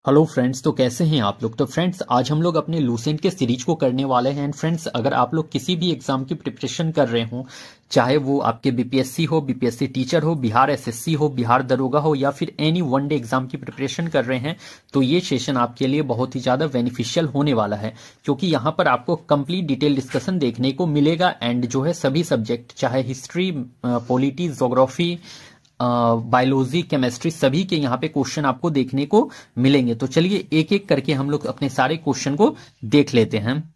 Hello friends, तो कैसे हैं आप लोग। तो फ्रेंड्स, आज हम लोग अपने लूसेंट के सीरीज को करने वाले हैं। एंड फ्रेंड्स, अगर आप लोग किसी भी एग्जाम की प्रिपरेशन कर रहे हो, चाहे वो आपके बीपीएससी हो, बीपीएससी टीचर हो, बिहार एसएससी हो, बिहार दरोगा हो, या फिर एनी वन डे एग्जाम की प्रिपरेशन कर रहे हैं, तो ये सेशन आपके लिए बहुत ही ज़्यादा बेनिफिशियल होने वाला है, क्योंकि यहाँ पर आपको कंप्लीट डिटेल डिस्कशन देखने को मिलेगा। एंड जो है सभी सब्जेक्ट, चाहे history, polity, geography, biology, chemistry, सभी के यहाँ पे क्वेश्चन आपको देखने को मिलेंगे। तो चलिए एक एक करके हम लोग अपने सारे क्वेश्चन को देख लेते हैं।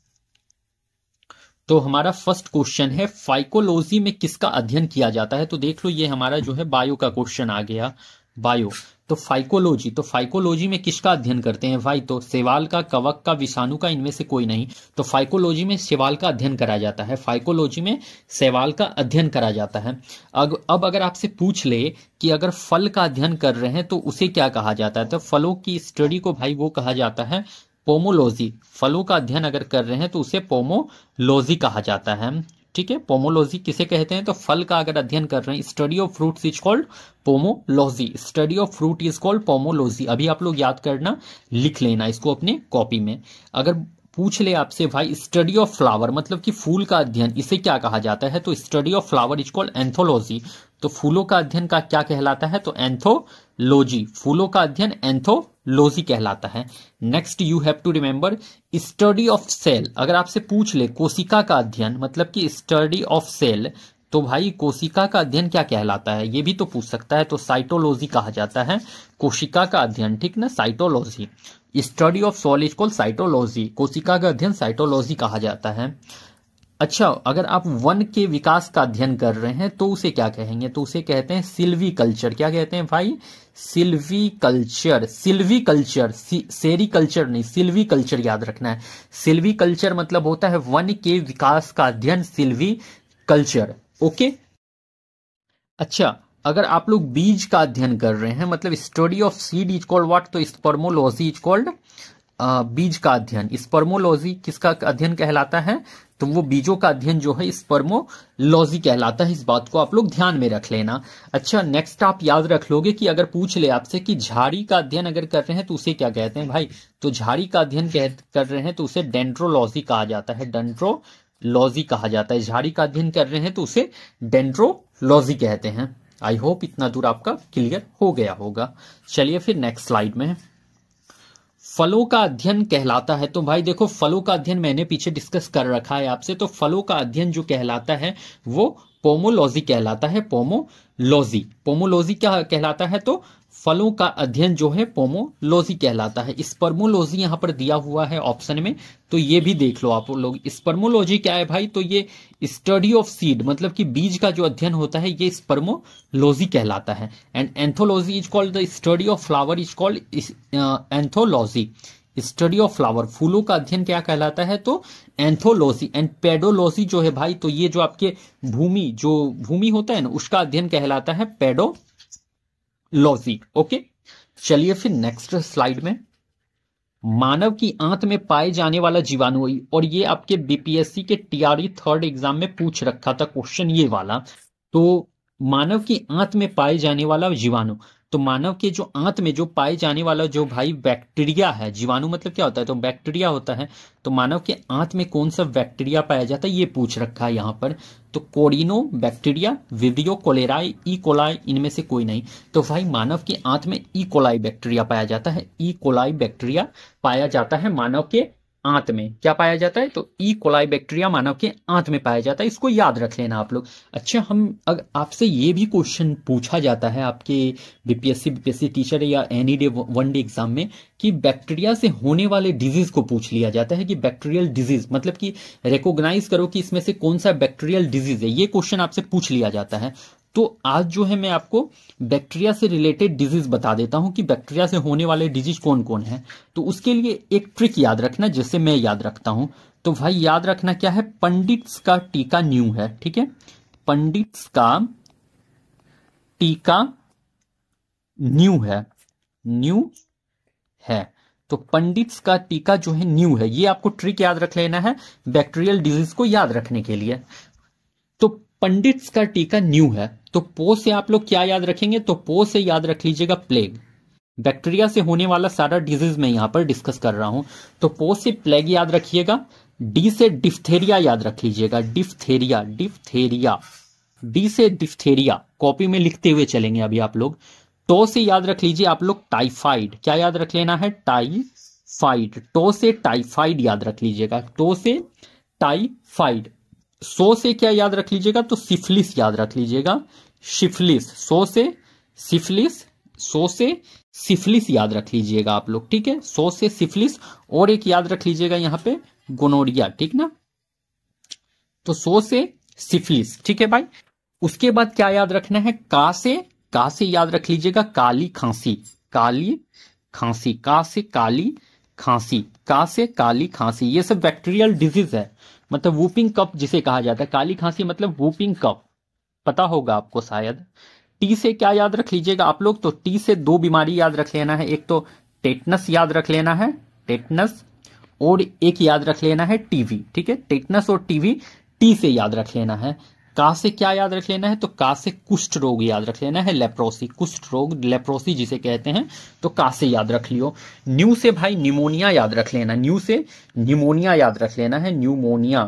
तो हमारा फर्स्ट क्वेश्चन है, फाइकोलॉजी में किसका अध्ययन किया जाता है। तो देख लो, ये हमारा जो है बायो का क्वेश्चन आ गया। बायो तो फाइकोलॉजी में किसका अध्ययन करते हैं भाई। तो शैवाल का, कवक का, विषाणु का, इनमें से कोई नहीं। तो फाइकोलॉजी में शैवाल का अध्ययन करा जाता है। फाइकोलॉजी में शैवाल का अध्ययन करा जाता है। अब अगर आपसे पूछ ले कि अगर फल का अध्ययन कर रहे हैं तो उसे क्या कहा जाता है, तो फलों की स्टडी को भाई वो कहा जाता है पोमोलॉजी। फलों का अध्ययन अगर कर रहे हैं तो उसे पोमोलॉजी कहा जाता है। ठीक है, पोमोलॉजी किसे कहते हैं, तो फल का अगर अध्ययन कर रहे हैं, study of fruits is called pomology. Study of fruit is called pomology. अभी आप लोग याद करना, लिख लेना इसको अपने कॉपी में। अगर पूछ ले आपसे भाई स्टडी ऑफ फ्लावर, मतलब कि फूल का अध्ययन, इसे क्या कहा जाता है, तो study of flower is called anthology. तो फूलों का अध्ययन का क्या कहलाता है, तो एंथोलॉजी। फूलों का अध्ययन एंथोलॉजी कहलाता है। Next you have to remember study of cell. अगर आपसे पूछ ले कोशिका का अध्ययन, मतलब कि स्टडी ऑफ सेल, तो भाई कोशिका का अध्ययन क्या कहलाता है, ये भी तो पूछ सकता है। तो साइटोलॉजी कहा जाता है कोशिका का अध्ययन। ठीक ना, cytology. Study of soul is called cytology. कोशिका का अध्ययन साइटोलॉजी कहा जाता है। अच्छा, अगर आप वन के विकास का अध्ययन कर रहे हैं तो उसे क्या कहेंगे, तो उसे कहते हैं सिल्वीकल्चर। क्या कहते हैं भाई, सिल्वीकल्चर। सिल्वीकल्चर, सेरीकल्चर नहीं, सिल्वीकल्चर याद रखना है। सिल्वीकल्चर मतलब होता है वन के विकास का अध्ययन, सिल्वीकल्चर। ओके। अच्छा, अगर आप लोग बीज का अध्ययन कर रहे हैं, मतलब study of seed is called what, तो स्पर्मोलॉजी इज कॉल्ड बीज का अध्ययन। स्पर्मोलॉजी किसका अध्ययन कहलाता है, तो वो बीजों का अध्ययन जो है स्पर्मोलॉजी कहलाता है। इस बात को आप लोग ध्यान में रख लेना। अच्छा, नेक्स्ट आप याद रख लोगे कि अगर पूछ ले आपसे कि झाड़ी का अध्ययन अगर कर रहे हैं तो उसे क्या कहते हैं भाई, तो झाड़ी का अध्ययन कर रहे हैं तो उसे डेंड्रोलॉजी कहा जाता है। डेंड्रोलॉजी कहा जाता है। झाड़ी का अध्ययन कर रहे हैं तो उसे डेंड्रोलॉजी कहते हैं। आई होप इतना दूर आपका क्लियर हो गया होगा। चलिए फिर नेक्स्ट स्लाइड में, फलों का अध्ययन कहलाता है। तो भाई देखो, फलों का अध्ययन मैंने पीछे डिस्कस कर रखा है आपसे। तो फलों का अध्ययन जो कहलाता है वो पोमोलॉजी कहलाता है। पोमोलॉजी। पोमोलॉजी क्या कहलाता है, तो फलों का अध्ययन जो है पोमोलॉजी कहलाता है। स्पर्मोलॉजी यहां पर दिया हुआ है ऑप्शन में, तो ये भी देख लो आप लोग। स्पर्मोलॉजी क्या है भाई, तो ये स्टडी ऑफ सीड, मतलब कि बीज का जो अध्ययन होता है, ये स्पर्मोलॉजी कहलाता है। And anthology is called the study of flower is called anthology. Study of flower, फूलों का अध्ययन क्या कहलाता है, तो एंथोलॉजी। एंड पेडोलॉजी जो है भाई, तो ये जो आपके भूमि होता है ना, उसका अध्ययन कहलाता है पेडोलॉजी। ओके, चलिए फिर नेक्स्ट स्लाइड में, मानव की आंत में पाए जाने वाला जीवाणु, और ये आपके बीपीएससी के टीआरई थर्ड एग्जाम में पूछ रखा था क्वेश्चन ये वाला। तो मानव की आंत में पाए जाने वाला जीवाणु, तो मानव के जो आंत में जो पाए जाने वाला जो भाई बैक्टीरिया है, जीवाणु मतलब क्या होता है, तो बैक्टीरिया होता है। तो मानव के आंत में कौन सा बैक्टीरिया पाया जाता है, ये पूछ रखा है यहाँ पर। तो corynebacteria, Vibrio, cholerae, E coli, इनमें से कोई नहीं। तो भाई मानव के आंत में ई कोलाई बैक्टीरिया पाया जाता है। ई कोलाई बैक्टीरिया पाया जाता है मानव के आंत में। क्या पाया जाता है, तो ई कोलाई बैक्टीरिया मानव के आंत में पाया जाता है। इसको याद रख लेना आप लोग। अच्छा, हम अगर आपसे ये भी क्वेश्चन पूछा जाता है आपके बीपीएससी टीचर या any day one day exam में, कि बैक्टीरिया से होने वाले डिजीज को पूछ लिया जाता है कि बैक्टीरियल डिजीज, मतलब कि रिकॉग्नाइज करो कि इसमें से कौन सा बैक्टीरियल डिजीज है। ये क्वेश्चन आपसे पूछ लिया जाता है। तो आज जो है मैं आपको बैक्टीरिया से रिलेटेड डिजीज बता देता हूं कि बैक्टीरिया से होने वाले डिजीज कौन कौन है। तो उसके लिए एक ट्रिक याद रखना, जैसे मैं याद रखता हूं। तो भाई याद रखना क्या है, पंडित्स का टीका न्यू है। ठीक है, पंडित्स का टीका न्यू है। तो पंडित्स का टीका जो है न्यू है। ये आपको ट्रिक याद रख लेना है बैक्टीरियल डिजीज को याद रखने के लिए। तो पंडित्स का टीका न्यू है, तो पो से आप लोग क्या याद रखेंगे, तो पो से याद रख लीजिएगा प्लेग। बैक्टीरिया से होने वाला सारा डिजीज मैं यहां पर डिस्कस कर रहा हूं। तो पो से प्लेग याद रखिएगा, डी से डिफ्थेरिया याद रख लीजिएगा, डिफ्थेरिया डिफ्थेरिया, डी से डिफ्थेरिया कॉपी में लिखते हुए चलेंगे अभी आप लोग। टो से याद रख लीजिए आप लोग टाइफाइड, क्या याद रख लेना है, टाइफाइड, टो से टाइफाइड याद रख लीजिएगा, टो से टाइफाइड। सो से क्या याद रख लीजिएगा, तो सिफिलिस याद रख लीजिएगा, सिफिलिस, सो से सिफिलिस, सो से सिफिलिस याद रख लीजिएगा आप लोग, ठीक है, सो से सिफिलिस। और एक याद रख लीजिएगा यहां पे गोनोरिया, ठीक ना, तो सो से सिफिलिस, ठीक है भाई। उसके बाद क्या याद रखना है, का से याद रख लीजिएगा काली खांसी, काली खांसी, का से काली खांसी, का से काली खांसी। ये सब बैक्टीरियल डिजीज है, मतलब वूपिंग कफ जिसे कहा जाता है, काली खांसी मतलब वूपिंग कफ, पता होगा आपको शायद। टी से क्या याद रख लीजिएगा आप लोग, तो टी से दो बीमारी याद रख लेना है, एक तो टेटनस याद रख लेना है, टेटनस, और एक याद रख लेना है टीवी, ठीक है, टेटनस और टीवी टी से याद रख लेना है। का से क्या याद रख लेना है, तो का से कुष्ठ रोग याद रख लेना है, लेप्रोसी, कुष्ठ रोग, लेप्रोसी जिसे कहते हैं, तो का से याद रख लियो। न्यू से भाई निमोनिया याद रख लेना, न्यू से निमोनिया याद रख लेना है, न्यूमोनिया,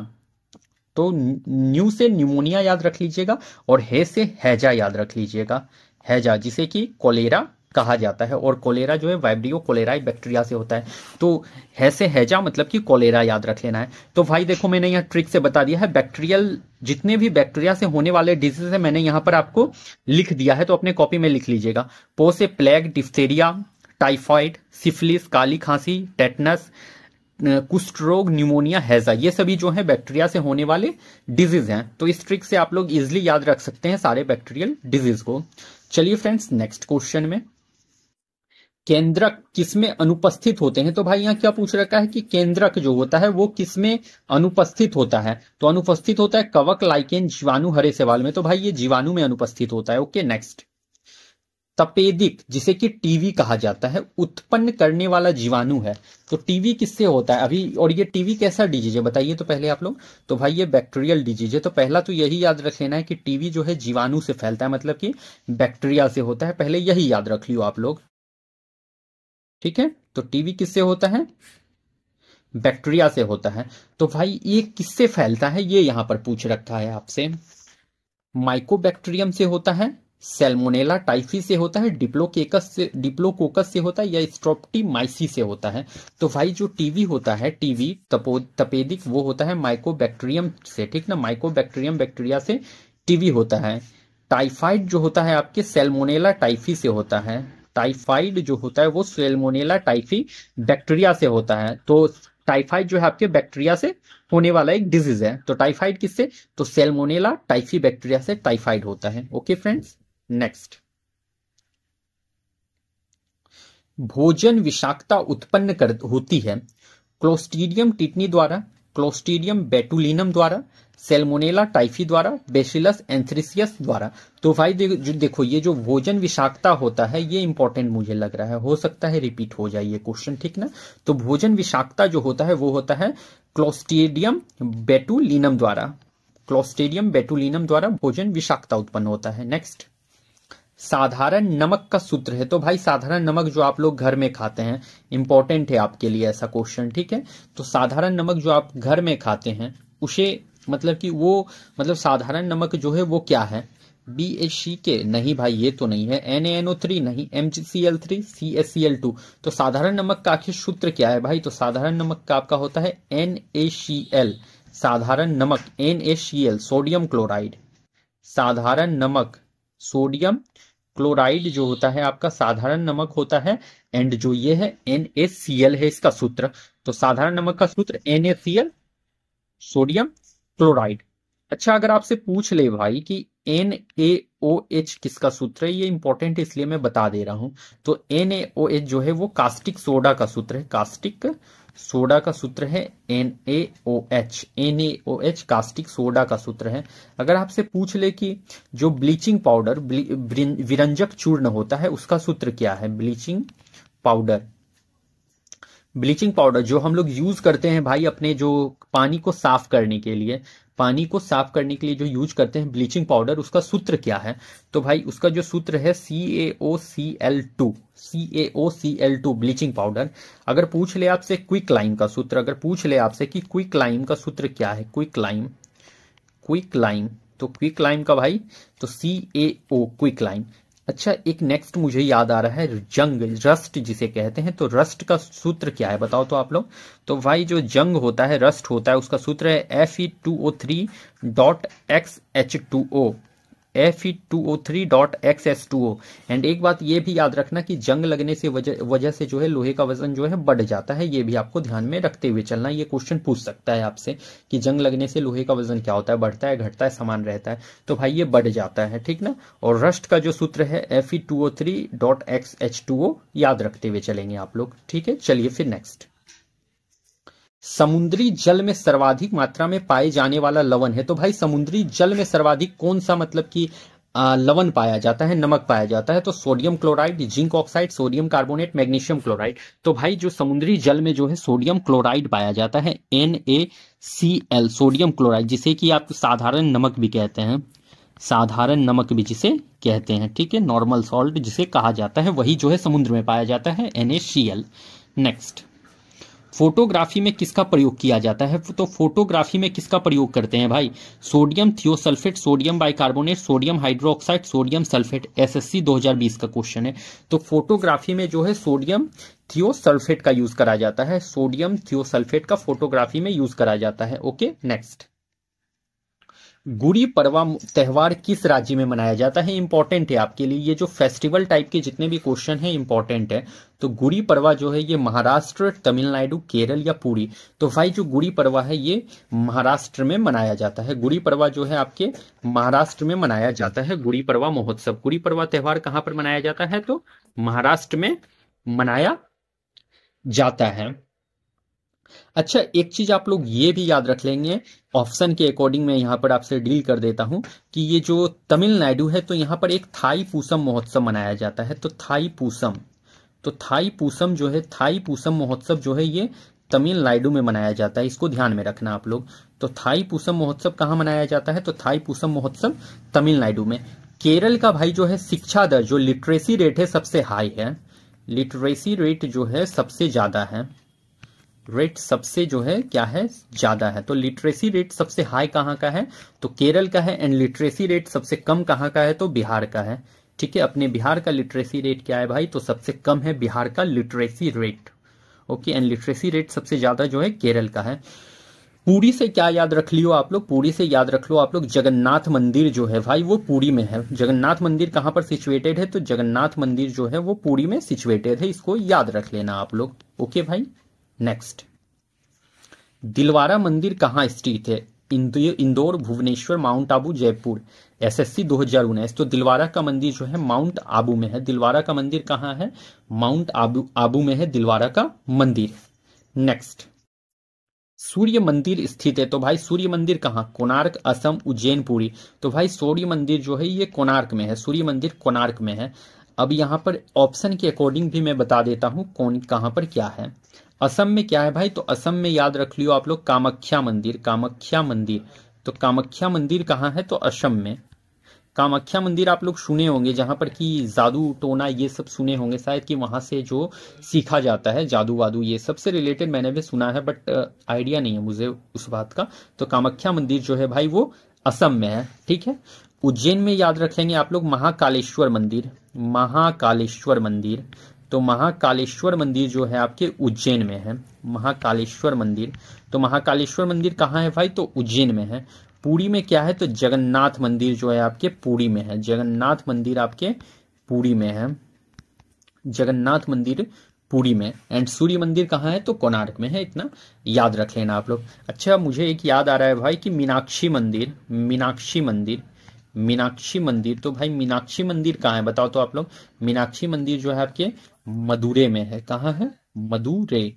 तो न्यू से न्यूमोनिया याद रख लीजिएगा। और है से हैजा याद रख लीजिएगा, हैजा जिसे कि कोलेरा कहा जाता है, और कोलेरा जो है वाइब्रियो कोलेराई बैक्टीरिया से होता है, तो है से हैजा मतलब कि कोलेरा याद रख लेना है। तो भाई देखो मैंने यहाँ ट्रिक से बता दिया है, बैक्टीरियल जितने भी बैक्टीरिया से होने वाले डिजीज है मैंने यहाँ पर आपको लिख दिया है, तो अपने कॉपी में लिख लीजिएगा। पो से प्लेग, डिफ्थेरिया, टाइफाइड, सिफिलिस, काली खांसी, टेटनस, कुष्ठ रोग, न्यूमोनिया, हैजा, ये सभी जो है बैक्टीरिया से होने वाले डिजीज हैं। तो इस ट्रिक से आप लोग इजिली याद रख सकते हैं सारे बैक्टीरियल डिजीज को। चलिए फ्रेंड्स नेक्स्ट क्वेश्चन में, केंद्रक किसमें अनुपस्थित होते हैं, तो भाई यहाँ क्या पूछ रखा है कि केंद्रक जो होता है वो किसमें अनुपस्थित होता है, तो अनुपस्थित होता है कवक, लाइकेन, जीवाणु, हरे सवाल में, तो भाई ये जीवाणु में अनुपस्थित होता है। ओके नेक्स्ट, तपेदिक जिसे कि टीवी कहा जाता है, उत्पन्न करने वाला जीवाणु है, तो टीवी किससे होता है अभी, और ये टीवी कैसा डिजीज है बताइए तो पहले आप लोग, तो भाई ये बैक्टीरियल डिजीज है। तो पहला तो यही याद रख लेना है कि टीवी जो है जीवाणु से फैलता है, मतलब कि बैक्टीरिया से होता है, पहले यही याद रख लियो आप लोग, ठीक है। तो टीवी किससे होता है, बैक्टीरिया से होता है। तो भाई ये किससे फैलता है, ये यहां पर पूछ रखा है आपसे, माइकोबैक्टीरियम से होता है, सैल्मोनेला टाइफी से होता है, डिप्लोकोकस से होता है, या स्ट्रोप्टीमाइसी से होता है। तो भाई जो टीवी होता है, टीवी तपेदिक, वो होता है माइकोबैक्टीरियम से, ठीक ना, माइकोबैक्टीरियम बैक्टीरिया से टीवी होता है। टाइफाइड जो होता है आपके सैल्मोनेला टाइफी से होता है, टाइफाइड जो होता है वो सैल्मोनेला टाइफी बैक्टीरिया से होता है। तो टाइफाइड जो है आपके बैक्टीरिया से होने वाला एक डिजीज है, तो टाइफाइड किससे, तो सैल्मोनेला टाइफी बैक्टीरिया से टाइफाइड होता है। ओके फ्रेंड्स नेक्स्ट, भोजन विषाक्तता उत्पन्न होती है क्लोस्ट्रीडियम टिटनी द्वारा, क्लोस्ट्रीडियम बेटुलिनम द्वारा, सैल्मोनेला टाइफी द्वारा, बेसिलस एंथ्रेसियस द्वारा। तो भाई देखो ये जो भोजन विषाक्तता होता है ये इंपॉर्टेंट मुझे लग रहा है, हो सकता है रिपीट हो जाए ये क्वेश्चन, ठीक ना। तो भोजन विषाक्तता जो होता है वो होता है क्लोस्ट्रीडियम बेटुलिनम द्वारा, क्लोस्ट्रीडियम बेटुलिनम द्वारा भोजन विषाक्तता उत्पन्न होता है। नेक्स्ट, साधारण नमक का सूत्र है, तो भाई साधारण नमक जो आप लोग घर में खाते हैं, इंपॉर्टेंट है आपके लिए ऐसा क्वेश्चन, ठीक है। तो साधारण नमक जो आप घर में खाते हैं उसे मतलब कि वो मतलब साधारण नमक जो है वो क्या है, BHCK नहीं भाई ये तो नहीं है, NaNO3 नहीं, MgCl3, CaCl2। तो साधारण नमक का आखिर सूत्र क्या है भाई, तो साधारण नमक का आपका होता है NaCl, साधारण नमक NaCl सोडियम क्लोराइड, साधारण नमक सोडियम क्लोराइड जो होता है आपका साधारण नमक होता है, एंड जो ये है NaCl है इसका सूत्र। तो साधारण नमक का सूत्र NaCl सोडियम क्लोराइड। अच्छा अगर आपसे पूछ ले भाई कि NaOH किसका सूत्र है, ये इंपॉर्टेंट है इसलिए मैं बता दे रहा हूं। तो NaOH जो है वो कास्टिक सोडा का सूत्र है, कास्टिक सोडा का सूत्र है NaOH, NaOH कास्टिक सोडा का सूत्र है। अगर आपसे पूछ ले कि जो ब्लीचिंग पाउडर विरंजक चूर्ण होता है उसका सूत्र क्या है, ब्लीचिंग पाउडर ब्लीचिंग पाउडर जो हम लोग यूज करते हैं भाई अपने जो पानी को साफ करने के लिए, पानी को साफ करने के लिए जो यूज करते हैं ब्लीचिंग पाउडर, उसका सूत्र क्या है? तो भाई उसका जो सूत्र है CaOCl2, CaOCl2 ब्लीचिंग पाउडर। अगर पूछ ले आपसे क्विक लाइम का सूत्र, अगर पूछ ले आपसे कि क्विक लाइम का सूत्र क्या है, क्विक लाइम, क्विक लाइम, तो क्विक लाइम का भाई तो CaO, क्विक लाइम। अच्छा, एक नेक्स्ट मुझे याद आ रहा है, जंग, रस्ट जिसे कहते हैं, तो रस्ट का सूत्र क्या है बताओ तो आप लोग। तो भाई जो जंग होता है, रस्ट होता है, उसका सूत्र है Fe2O3.XH2O, Fe2O3.XS2O। एंड एक बात ये भी याद रखना कि जंग लगने से वजह से जो है लोहे का वजन जो है बढ़ जाता है, ये भी आपको ध्यान में रखते हुए चलना। ये क्वेश्चन पूछ सकता है आपसे कि जंग लगने से लोहे का वजन क्या होता है, बढ़ता है, घटता है, समान रहता है? तो भाई ये बढ़ जाता है, ठीक ना। और रस्ट का जो सूत्र है Fe2O3.XH2O, याद रखते हुए चलेंगे आप लोग, ठीक है। चलिए फिर नेक्स्ट, समुद्री जल में सर्वाधिक मात्रा में पाए जाने वाला लवण है। तो भाई समुद्री जल में सर्वाधिक कौन सा मतलब कि लवण पाया जाता है, नमक पाया जाता है? तो sodium chloride, zinc oxide, sodium carbonate, magnesium chloride. तो भाई जो समुद्री जल में जो है सोडियम क्लोराइड पाया जाता है, NaCl, सोडियम क्लोराइड, जिसे कि आप साधारण नमक भी कहते हैं, साधारण नमक भी जिसे कहते हैं, ठीक है, नॉर्मल सॉल्ट जिसे कहा जाता है, वही जो है समुद्र में पाया जाता है, NaCl। नेक्स्ट, फोटोग्राफी में किसका प्रयोग किया जाता है? तो फोटोग्राफी में किसका प्रयोग करते हैं भाई? Sodium thiosulphate, sodium bicarbonate, sodium hydroxide, sodium sulphate. SSC 2020 का क्वेश्चन है। तो फोटोग्राफी में जो है सोडियम थियोसल्फेट का यूज करा जाता है, सोडियम थियोसल्फेट का फोटोग्राफी में यूज करा जाता है। ओके, नेक्स्ट, गुड़ी पड़वा त्योहार किस राज्य में मनाया जाता है? इंपॉर्टेंट है आपके लिए, ये जो फेस्टिवल टाइप के जितने भी क्वेश्चन है इंपॉर्टेंट है। तो गुड़ी पड़वा जो है ये महाराष्ट्र, तमिलनाडु, केरल या पुरी? तो भाई जो गुड़ी पड़वा है ये महाराष्ट्र में मनाया जाता है। गुड़ी पड़वा जो है आपके महाराष्ट्र में मनाया जाता है, गुड़ी पड़वा महोत्सव। गुड़ी पड़वा त्योहार कहां पर मनाया जाता है? तो महाराष्ट्र में मनाया जाता है। अच्छा, एक चीज आप लोग ये भी याद रख लेंगे, ऑप्शन के अकॉर्डिंग मैं यहां पर आपसे डील कर देता हूं कि ये जो तमिलनाडु है तो यहां पर एक थाई पूसम महोत्सव मनाया जाता है। तो थाई पूसम, तो थाई पूसम जो है, थाई पूसम महोत्सव जो है ये तमिलनाडु में मनाया जाता है, इसको ध्यान में रखना आप लोग। तो थाई पूसम महोत्सव कहां मनाया जाता है? तो थाई पूसम महोत्सव तमिलनाडु में। केरल का भाई जो है शिक्षा दर, जो लिटरेसी रेट है सबसे हाई है, लिटरेसी रेट जो है सबसे ज्यादा है, रेट सबसे जो है क्या है, ज्यादा है। तो लिटरेसी रेट सबसे हाई कहां का है? तो केरल का है। एंड लिटरेसी रेट सबसे कम कहां का है? तो बिहार का है, ठीक है। अपने बिहार का लिटरेसी रेट क्या है भाई? तो सबसे कम है बिहार का literacy rate. Okay, and literacy rate सबसे ज्यादा जो है केरल का है। पुरी से क्या याद रख लियो आप लोग? पुरी से याद रख लो आप लोग, जगन्नाथ मंदिर जो है भाई वो पुरी में है। जगन्नाथ मंदिर कहां पर सिचुएटेड है? तो जगन्नाथ मंदिर जो है वो पुरी में सिचुएटेड है, इसको याद रख लेना आप लोग। ओके भाई, नेक्स्ट, दिलवारा मंदिर कहाँ स्थित है? इंदौर, भुवनेश्वर, माउंट आबू, जयपुर। SSC 2019। तो दिलवारा का मंदिर जो है माउंट आबू में है। दिलवारा का मंदिर कहाँ है? माउंट आबू में है दिलवारा का मंदिर। नेक्स्ट, सूर्य मंदिर स्थित है। तो भाई सूर्य मंदिर कहाँ? कोणार्क, असम, उज्जैन, पुरी। तो भाई सूर्य मंदिर जो है ये कोणार्क में है, सूर्य मंदिर कोणार्क में है। अब यहां पर ऑप्शन के अकॉर्डिंग भी मैं बता देता हूं कौन कहां पर क्या है। असम में क्या है भाई? तो असम में याद रख लियो आप लोग कामाख्या मंदिर, कामाख्या मंदिर। तो कामाख्या मंदिर कहाँ है? तो असम में। कामाख्या मंदिर आप लोग सुने होंगे, जहां पर कि जादू टोना ये सब सुने होंगे शायद, कि वहां से जो सीखा जाता है जादू वादू ये सबसे रिलेटेड मैंने भी सुना है, बट आइडिया नहीं है मुझे उस बात का। तो कामाख्या मंदिर जो है भाई वो असम में है, ठीक है। उज्जैन में याद रख लेंगे आप लोग महाकालेश्वर मंदिर, महाकालेश्वर मंदिर। तो महाकालेश्वर मंदिर जो है आपके उज्जैन में है, महाकालेश्वर मंदिर। तो महाकालेश्वर मंदिर कहाँ है भाई? तो उज्जैन में है। पुरी में क्या है? तो जगन्नाथ मंदिर जो है आपके पुरी में है, जगन्नाथ मंदिर आपके पुरी में है, जगन्नाथ मंदिर पुरी में। एंड सूर्य मंदिर कहाँ है? तो कोणार्क में है, इतना याद रख लेना आप लोग। अच्छा, मुझे एक याद आ रहा है भाई कि मीनाक्षी मंदिर, मीनाक्षी मंदिर, मीनाक्षी मंदिर। तो भाई मीनाक्षी मंदिर कहाँ है बताओ तो आप लोग। मीनाक्षी मंदिर जो है आपके मदुरै में है। कहाँ है? मदुरै,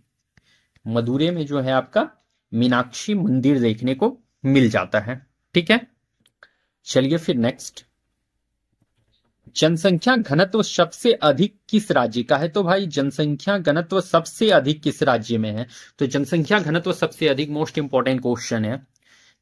मदुरै में जो है आपका मीनाक्षी मंदिर देखने को मिल जाता है, ठीक है। चलिए फिर नेक्स्ट, जनसंख्या घनत्व सबसे अधिक किस राज्य का है? तो भाई जनसंख्या घनत्व सबसे अधिक किस राज्य में है? तो जनसंख्या घनत्व सबसे अधिक, मोस्ट इंपॉर्टेंट क्वेश्चन है।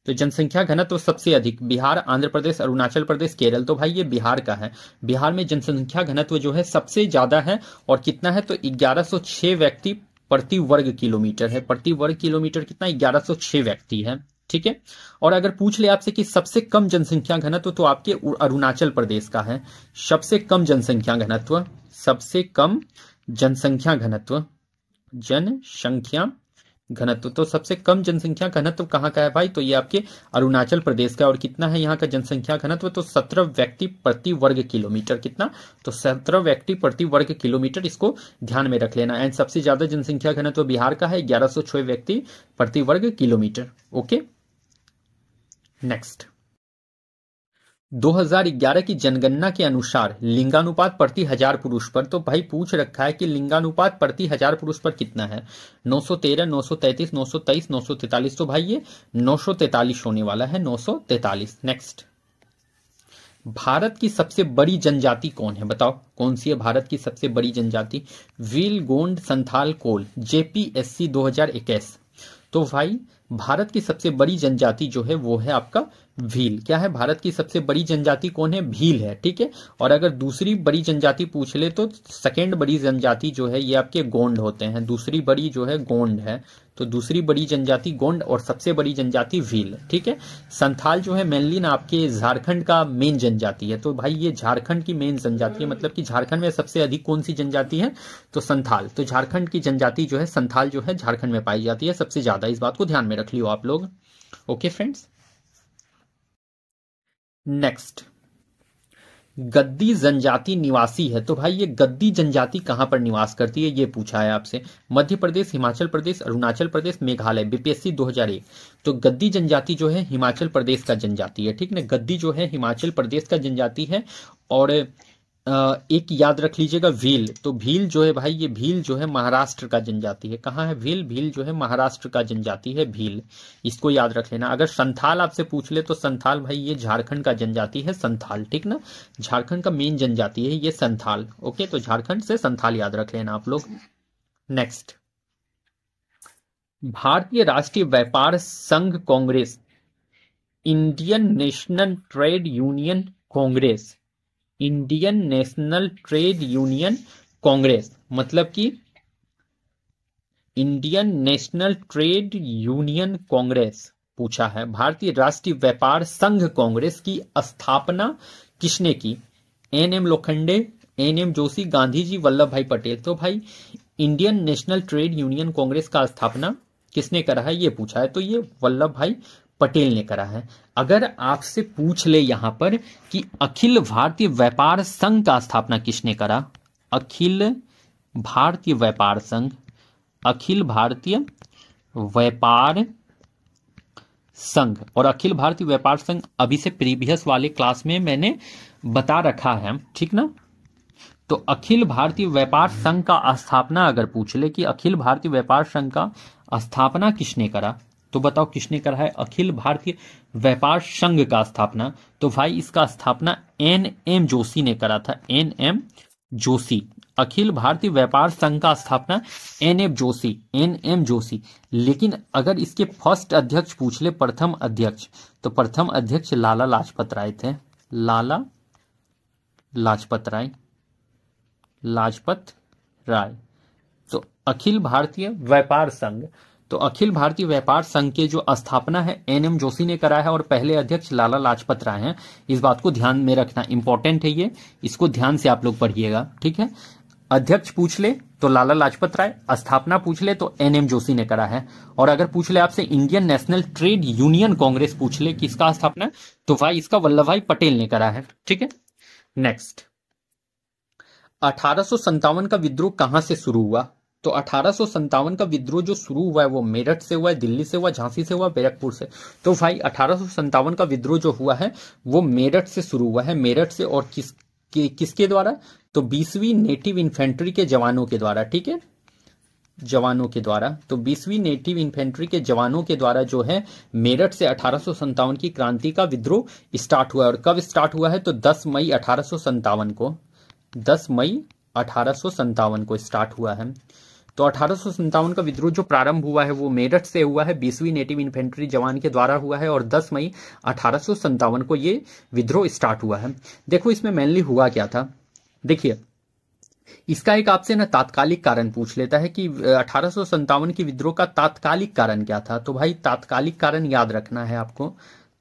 तो जनसंख्या घनत्व सबसे अधिक बिहार, आंध्र प्रदेश, अरुणाचल प्रदेश, केरल। तो भाई ये बिहार का है। बिहार में जनसंख्या घनत्व जो है सबसे ज्यादा है। और कितना है? तो 1106 व्यक्ति प्रति वर्ग किलोमीटर है। प्रति वर्ग किलोमीटर कितना? 1106 व्यक्ति है। ठीक है। और अगर पूछ ले आपसे कि सबसे कम जनसंख्या घनत्व, तो आपके अरुणाचल प्रदेश का है सबसे कम जनसंख्या घनत्व। सबसे कम जनसंख्या घनत्व, जनसंख्या घनत्व, तो सबसे कम जनसंख्या घनत्व कहाँ का है भाई? तो ये आपके अरुणाचल प्रदेश का। और कितना है यहाँ का जनसंख्या घनत्व? तो 17 व्यक्ति प्रति वर्ग किलोमीटर। कितना? तो 17 व्यक्ति प्रति वर्ग किलोमीटर, इसको ध्यान में रख लेना। एंड सबसे ज्यादा जनसंख्या घनत्व बिहार का है, 1106 व्यक्ति प्रति वर्ग किलोमीटर। Okay, next. 2011 की जनगणना के अनुसार लिंगानुपात प्रति हजार पुरुष पर, तो भाई पूछ रखा है कि लिंगानुपात प्रति हजार पुरुष पर कितना है? 913, 933, 923, 943। तो भाई ये 943 होने वाला है, 943। नेक्स्ट। भारत की सबसे बड़ी जनजाति कौन है? बताओ कौन सी है भारत की सबसे बड़ी जनजाति? भील, गोंड, संथाल, कोल। जेपीएससी 2021। तो भाई भारत की सबसे बड़ी जनजाति जो है वो है आपका भील। क्या है? भारत की सबसे बड़ी जनजाति कौन है? भील है। ठीक है। और अगर दूसरी बड़ी जनजाति पूछ ले तो सेकेंड बड़ी जनजाति जो है ये आपके गोंड होते हैं। दूसरी बड़ी जो है गोंड है। तो दूसरी बड़ी जनजाति गोंड और सबसे बड़ी जनजाति भील। ठीक है। संथाल जो है मेनली ना आपके झारखंड का मेन जनजाति है। तो भाई ये झारखंड की मेन जनजाति है, मतलब कि झारखंड में सबसे अधिक कौन सी जनजाति है? तो संथाल। तो झारखंड की जनजाति जो है संथाल जो है झारखंड में पाई जाती है सबसे ज्यादा। इस बात को ध्यान में रख लियो आप लोग। Okay friends, next. गद्दी जनजाति निवासी है। तो भाई ये गद्दी जनजाति कहां पर निवास करती है ये पूछा है आपसे। मध्य प्रदेश, हिमाचल प्रदेश, अरुणाचल प्रदेश, मेघालय। बीपीएससी 2001। तो गद्दी जनजाति जो है हिमाचल प्रदेश का जनजाति है। ठीक ना, गद्दी जो है हिमाचल प्रदेश का जनजाति है। और एक याद रख लीजिएगा भील। तो भील जो है भाई, ये भील जो है महाराष्ट्र का जनजाति है। कहाँ है भील? भील जो है महाराष्ट्र का जनजाति है भील। इसको याद रख लेना। अगर संथाल आपसे पूछ ले तो संथाल भाई ये झारखंड का जनजाति है संथाल। ठीक ना, झारखंड का मेन जनजाति है ये संथाल। ओके, तो झारखंड से संथाल याद रख लेना आप लोग। नेक्स्ट। भारतीय राष्ट्रीय व्यापार संघ Congress, Indian national trade union Congress, Indian national trade union Congress, मतलब कि Indian national trade union Congress पूछा है। भारतीय राष्ट्रीय व्यापार संघ कांग्रेस की स्थापना किसने की? एन.एम. लोखंडे, एन.एम. जोशी, गांधी जी, वल्लभ भाई पटेल। तो भाई Indian national trade union Congress का स्थापना किसने करा है ये पूछा है। तो ये वल्लभ भाई पटेल ने करा है। अगर आपसे पूछ ले यहां पर कि अखिल भारतीय व्यापार संघ का स्थापना किसने करा? अखिल भारतीय व्यापार संघ, अखिल भारतीय व्यापार संघ। और अखिल भारतीय व्यापार संघ अभी से प्रीवियस वाले क्लास में मैंने बता रखा है। ठीक ना, तो अखिल भारतीय व्यापार संघ का स्थापना अगर पूछ ले कि अखिल भारतीय व्यापार संघ का स्थापना किसने करा, तो बताओ किसने करा है अखिल भारतीय व्यापार संघ का स्थापना? तो भाई इसका स्थापना एन.एम. जोशी ने करा था। एन.एम. जोशी। अखिल भारतीय व्यापार संघ का स्थापना एन.एम. जोशी, एन.एम. जोशी। लेकिन अगर इसके फर्स्ट अध्यक्ष पूछ ले, प्रथम अध्यक्ष, तो प्रथम अध्यक्ष लाला लाजपत राय थे। लाला लाजपत राय, लाजपत राय। तो अखिल भारतीय व्यापार संघ, तो अखिल भारतीय व्यापार संघ के जो स्थापना है एन.एम. जोशी ने करा है और पहले अध्यक्ष लाला लाजपत राय हैं। इस बात को ध्यान में रखना, इंपॉर्टेंट है ये, इसको ध्यान से आप लोग पढ़िएगा। ठीक है, अध्यक्ष पूछ ले तो लाला लाजपत राय, स्थापना पूछ ले तो एन.एम. जोशी ने करा है। और अगर पूछ ले आपसे Indian national trade union Congress पूछ ले किसका स्थापना, तो भाई इसका वल्लभ भाई पटेल ने करा है। ठीक है, नेक्स्ट। 1857 का विद्रोह कहां से शुरू हुआ? तो 1857 का विद्रोह जो शुरू हुआ है वो मेरठ से हुआ है, दिल्ली से हुआ, झांसी से हुआ, बैरकपुर से। तो भाई 1857 का विद्रोह जो हुआ है वो मेरठ से शुरू हुआ है। मेरठ से, और किसके द्वारा? तो 20वीं नेटिव इन्फेंट्री के जवानों के द्वारा। ठीक है, जवानों के द्वारा, तो 20वीं नेटिव इन्फेंट्री के जवानों के द्वारा जो है मेरठ से 1857 की क्रांति का विद्रोह स्टार्ट हुआ है। और कब स्टार्ट हुआ है? तो 10 मई 1857 को, 10 मई 1857 को स्टार्ट हुआ है। तो 1857 का विद्रोह जो प्रारंभ हुआ है वो मेरठ से हुआ है, 20वीं नेटिव इन्फेंट्री जवान के द्वारा हुआ है, और 10 मई 1857 को ये विद्रोह स्टार्ट हुआ है। देखो इसमें मेनली हुआ क्या था, देखिए इसका एक आपसे ना तात्कालिक कारण पूछ लेता है कि 1857 की विद्रोह का तात्कालिक कारण क्या था। तो भाई तात्कालिक कारण याद रखना है आपको,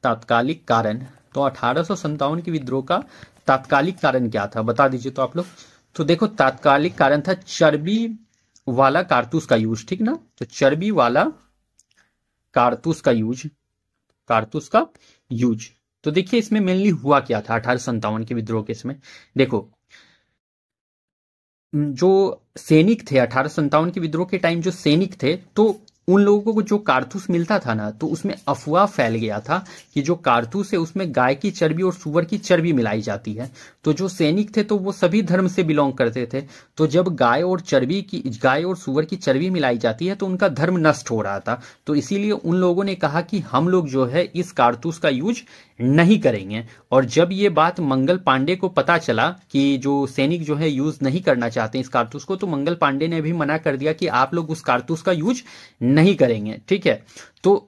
तात्कालिक कारण। तो 1857 की विद्रोह का तात्कालिक कारण क्या था, बता दीजिए तो आप लोग। तो देखो तात्कालिक कारण था चर्बी वाला कारतूस का यूज, ठीक ना। तो चर्बी वाला कारतूस का यूज, कारतूस का यूज। तो देखिए इसमें मेनली हुआ क्या था 1857 के विद्रोह के इसमें, देखो जो सैनिक थे 1857 के विद्रोह के टाइम, जो सैनिक थे, तो उन लोगों को जो कारतूस मिलता था ना, तो उसमें अफवाह फैल गया था कि जो कारतूस है उसमें गाय की चर्बी और सुअर की चर्बी मिलाई जाती है। तो जो सैनिक थे तो वो सभी धर्म से बिलोंग करते थे, तो जब गाय और सुअर की चर्बी मिलाई जाती है तो उनका धर्म नष्ट हो रहा था। तो इसीलिए उन लोगों ने कहा कि हम लोग जो है इस कारतूस का यूज नहीं करेंगे। और जब ये बात मंगल पांडे को पता चला कि जो सैनिक जो है यूज नहीं करना चाहते इस कारतूस को, तो मंगल पांडे ने भी मना कर दिया कि आप लोग उस कारतूस का यूज नहीं करेंगे, ठीक है। तो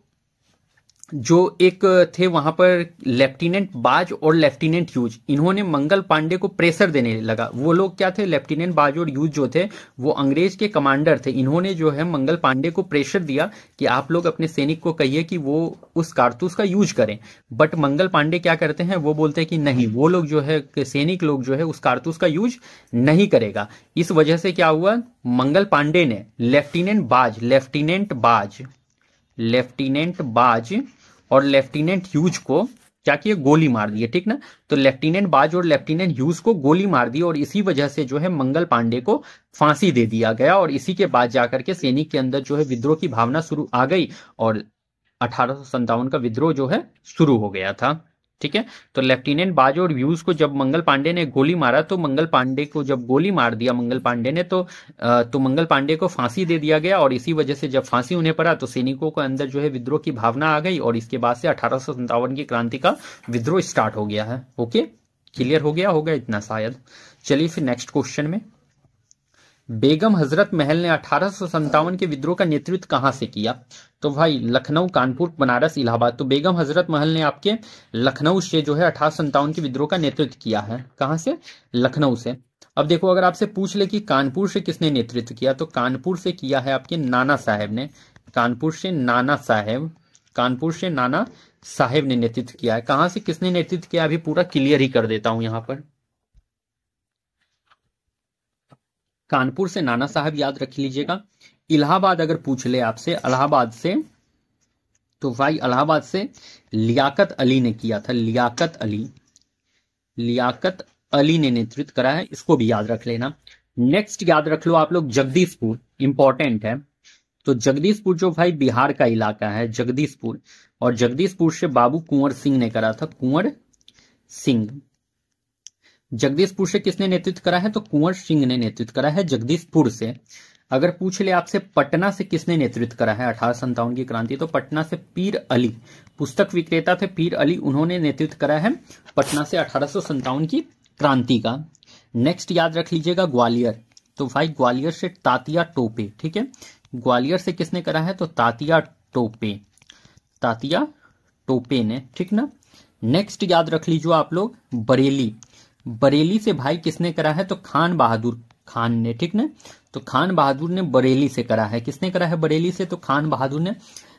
जो एक थे वहां पर लेफ्टिनेंट बाज और लेफ्टिनेंट ह्यूज, इन्होंने मंगल पांडे को प्रेशर देने लगा। वो लोग क्या थे, लेफ्टिनेंट बाज और ह्यूज जो थे वो अंग्रेज के कमांडर थे। इन्होंने जो है मंगल पांडे को प्रेशर दिया कि आप लोग अपने सैनिक को कहिए कि वो उस कारतूस का यूज करें। बट मंगल पांडे क्या करते हैं, वो बोलते हैं कि नहीं, वो लोग जो है सैनिक लोग जो है उस कारतूस का यूज नहीं करेगा। इस वजह से क्या हुआ, मंगल पांडे ने लेफ्टिनेंट बाज और लेफ्टिनेंट ह्यूज को क्या किया, गोली मार दी, ठीक ना। तो लेफ्टिनेंट बाज और लेफ्टिनेंट ह्यूज को गोली मार दी, और इसी वजह से जो है मंगल पांडे को फांसी दे दिया गया। और इसी के बाद जाकर के सैनिक के अंदर जो है विद्रोह की भावना शुरू आ गई, और 1857 का विद्रोह जो है शुरू हो गया था, ठीक है। तो लेफ्टिनेंट बाज और ह्यूज को जब मंगल पांडे ने गोली मारा, तो मंगल पांडे को जब गोली मार दिया मंगल पांडे ने, तो मंगल पांडे को फांसी दे दिया गया। और इसी वजह से जब फांसी उन्हें पड़ा तो सैनिकों के अंदर जो है विद्रोह की भावना आ गई, और इसके बाद से 1857 की क्रांति का विद्रोह स्टार्ट हो गया है। ओके, क्लियर हो गया होगा इतना शायद। चलिए फिर नेक्स्ट क्वेश्चन में, बेगम हजरत महल ने 1857 के विद्रोह का नेतृत्व कहां से किया? तो भाई लखनऊ, कानपुर, बनारस, इलाहाबाद। तो बेगम हजरत महल ने आपके लखनऊ से जो है 1857 के विद्रोह का नेतृत्व किया है। कहां से? लखनऊ से। अब देखो अगर आपसे पूछ ले कि कानपुर से किसने नेतृत्व किया, तो कानपुर से किया है आपके नाना साहेब ने। कानपुर से नाना साहेब ने नेतृत्व किया है। कहां से किसने नेतृत्व किया, अभी पूरा क्लियर ही कर देता हूं यहां पर। कानपुर से नाना साहब याद रख लीजिएगा। इलाहाबाद अगर पूछ ले आपसे, इलाहाबाद से, तो भाई इलाहाबाद से लियाकत अली ने किया था। लियाकत अली ने नेतृत्व करा है, इसको भी याद रख लेना। नेक्स्ट याद रख लो आप लोग जगदीशपुर, इंपॉर्टेंट है। तो जगदीशपुर जो भाई बिहार का इलाका है, जगदीशपुर, और जगदीशपुर से बाबू कुंवर सिंह ने करा था, कुंवर सिंह। जगदीशपुर से किसने नेतृत्व करा है, तो कुंवर सिंह ने नेतृत्व करा है जगदीशपुर से। अगर पूछ ले आपसे पटना से किसने नेतृत्व करा है 1857 की क्रांति, तो पटना से पीर अली, पुस्तक विक्रेता थे पीर अली, उन्होंने नेतृत्व करा है पटना से 1857 की क्रांति का। नेक्स्ट याद रख लीजिएगा ग्वालियर। तो भाई ग्वालियर से तातिया टोपे, ठीक है। ग्वालियर से किसने करा है, तो तातिया टोपे ने, ठीक ना। नेक्स्ट याद रख लीजिए आप लोग बरेली से भाई किसने करा है, तो खान बहादुर खान ने, ठीक ना। तो खान बहादुर ने बरेली से करा है। किसने करा है बरेली से, तो खान बहादुर ने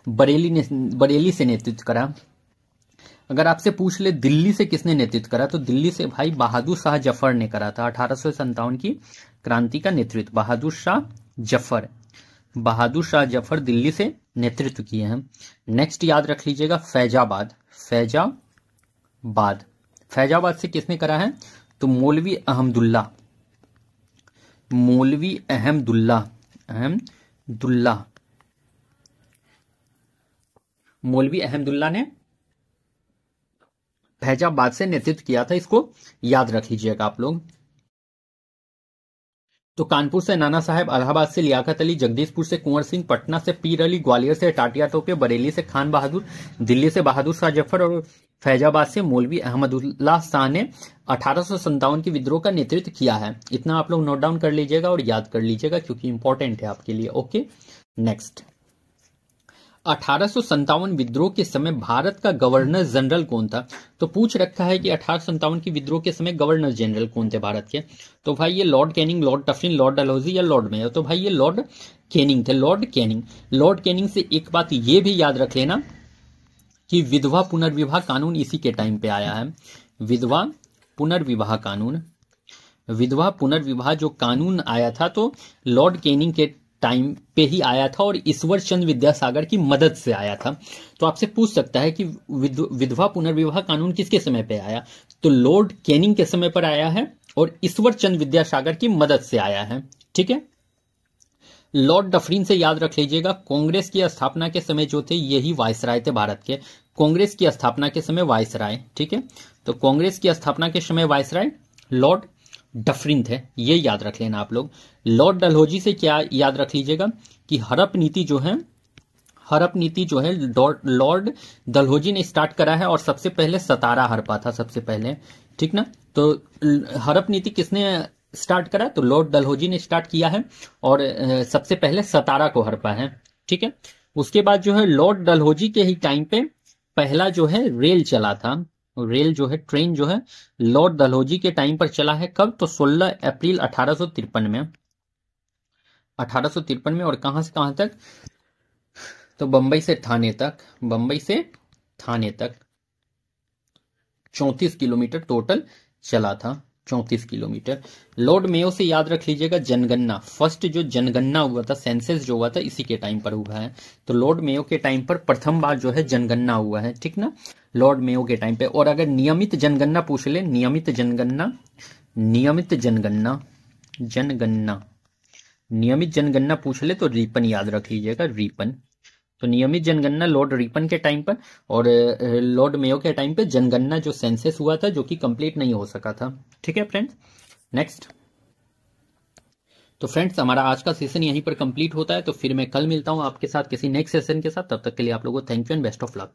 बरेली से नेतृत्व करा। अगर आपसे पूछ ले दिल्ली से किसने नेतृत्व करा, तो दिल्ली से भाई बहादुर शाह जफर ने करा था 1857 की क्रांति का नेतृत्व। बहादुर शाह जफर दिल्ली से नेतृत्व किए हैं। नेक्स्ट याद रख लीजिएगा फैजाबाद से किसने करा है, तो मौलवी अहमदुल्ला ने फैजाबाद से नेतृत्व किया था। इसको याद रख लीजिएगा आप लोग। तो कानपुर से नाना साहब, इलाहाबाद से लियाकत अली, जगदीशपुर से कुंवर सिंह, पटना से पीर अली, ग्वालियर से टाटिया टोपे, बरेली से खान बहादुर, दिल्ली से बहादुर शाह जफर और फैजाबाद से मौलवी अहमदुल्लाह शाह ने 1857 के विद्रोह का नेतृत्व किया है। इतना आप लोग नोट डाउन कर लीजिएगा और याद कर लीजिएगा क्योंकि इंपॉर्टेंट है आपके लिए। Okay, next. 1857 विद्रोह के समय भारत का गवर्नर जनरल कौन था? तो पूछ रखा है कि 1857 की विद्रोह के समय गवर्नर जनरल कौन थे भारत के। तो भाई ये lord Canning, lord Dufferin, lord Dalhousie या लॉर्ड मेयो। तो भाई ये लॉर्ड कैनिंग थे, लॉर्ड कैनिंग। लॉर्ड कैनिंग से एक बात ये भी याद रख लेना कि विधवा पुनर्विवाह कानून इसी के टाइम पे आया है। विधवा पुनर्विवाह कानून, विधवा पुनर्विवाह जो कानून आया था तो लॉर्ड कैनिंग के टाइम पे ही आया था और ईश्वर चंद्र विद्यासागर की मदद से आया था। तो आपसे पूछ सकता है कि विधवा पुनर्विवाह कानून किसके समय पे आया? तो लॉर्ड कैनिंग के समय पर आया है और ईश्वर चंद्र विद्यासागर की मदद से आया है। ठीक है। लॉर्ड डफरिन से याद रख लीजिएगा, कांग्रेस की स्थापना के समय जो थे यही वायसराय थे भारत के। कांग्रेस की स्थापना के समय वायसराय, ठीक है। तो कांग्रेस की स्थापना के समय वायसराय लॉर्ड डफरिन थे, ये याद रख लेना आप लोग। लॉर्ड डलहौजी से क्या याद रख लीजिएगा कि हड़प नीति जो है, हड़प नीति जो है लॉर्ड डलहौजी ने स्टार्ट करा है और सबसे पहले सतारा हड़पा था सबसे पहले, ठीक ना। तो हड़प नीति किसने स्टार्ट करा? तो लॉर्ड डलहौजी ने स्टार्ट किया है और सबसे पहले सतारा को हड़पा है, ठीक है। उसके बाद जो है लॉर्ड डलहौजी के ही टाइम पे पहला जो है रेल चला था, रेल जो है ट्रेन जो है लॉर्ड डलहौजी के टाइम पर चला है। कब? तो 16 अप्रैल 1853 में, 1853 में। और कहां से कहां तक? तो बंबई से थाने तक, बंबई से थाने तक 34 किलोमीटर टोटल चला था, 34 किलोमीटर। लॉर्ड मेयो से याद रख लीजिएगा जनगणना, फर्स्ट जो जनगणना हुआ था, सेंसस जो हुआ था इसी के टाइम पर हुआ है। तो लॉर्ड मेयो के टाइम पर प्रथम बार जो है जनगणना हुआ है, ठीक ना, लॉर्ड मेयो के टाइम पे। और अगर नियमित जनगणना पूछ ले, नियमित जनगणना, नियमित जनगणना, जनगणना, नियमित जनगणना पूछ ले तो रीपन याद रख लीजिएगा, रीपन। तो नियमित जनगणना लॉर्ड रीपन के टाइम पर और लॉर्ड मेयो के टाइम पे जनगणना जो सेंसस हुआ था जो कि कंप्लीट नहीं हो सका था, ठीक है फ्रेंड्स। नेक्स्ट। तो फ्रेंड्स हमारा आज का सेशन यहीं पर कंप्लीट होता है। तो फिर मैं कल मिलता हूं आपके साथ किसी नेक्स्ट सेशन के साथ। तब तक के लिए आप लोगों को thank you and best of luck.